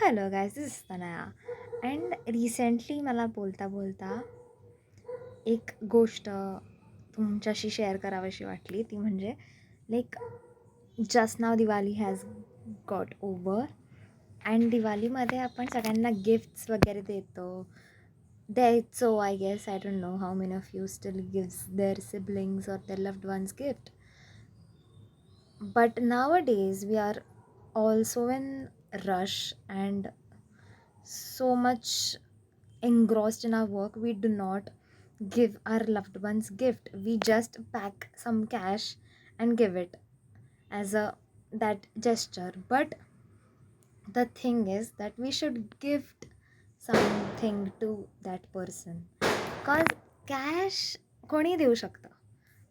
Hello guys, this is Tanaya. And recently मला बोलता बोलता एक गोष्ट तुमच्याशी शेअर करावीशी वाटली. ती म्हणजे लाईक जस्ट नाव Diwali has got over. And दिवाळीमध्ये आपण सगळ्यांना गिफ्ट्स वगैरे द्यायचो. I guess I don't know how many of you still gives their siblings or their loved ones gift. But nowadays we are also in rush and so much engrossed in our work, we do not give our loved ones gift. We just pack some cash and give it as a that gesture. But the thing is that we should gift something to that person, cause cash कोणी देऊ शकतं,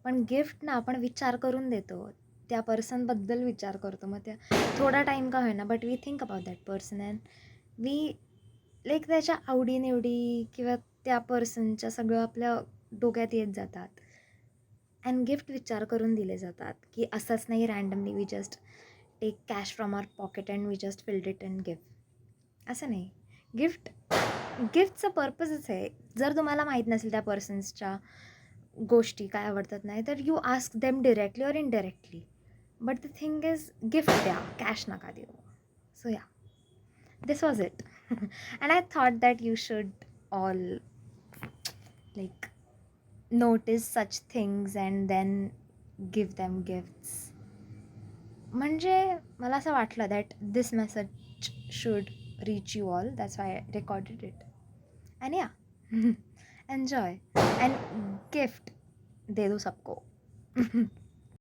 पण gift ना आपण विचार करून देतो. त्या पर्सनबद्दल विचार करतो. मग त्या थोडा टाईम का होईना, but we think about that person and we like त्याच्या आवडीनिवडी किंवा त्या पर्सनच्या सगळं आपल्या डोक्यात येत जातात. अँड गिफ्ट विचार करून दिले जातात, की असंच नाही randomly we just take cash from our pocket and we just filled it and give. असं नाही. गिफ्टचा पर्पजच आहे. जर तुम्हाला माहीत नसेल त्या पर्सन्सच्या गोष्टी काय आवडतात नाही, तर you ask them directly or indirectly. But the thing is gift द्या, कॅश नका देऊ. So yeah, this was it. And I thought that you should all like notice such things and then give them gifts. म्हणजे मला असं वाटलं that this message should reach you all. That's why I recorded it. And yeah, enjoy and gift de do sabko.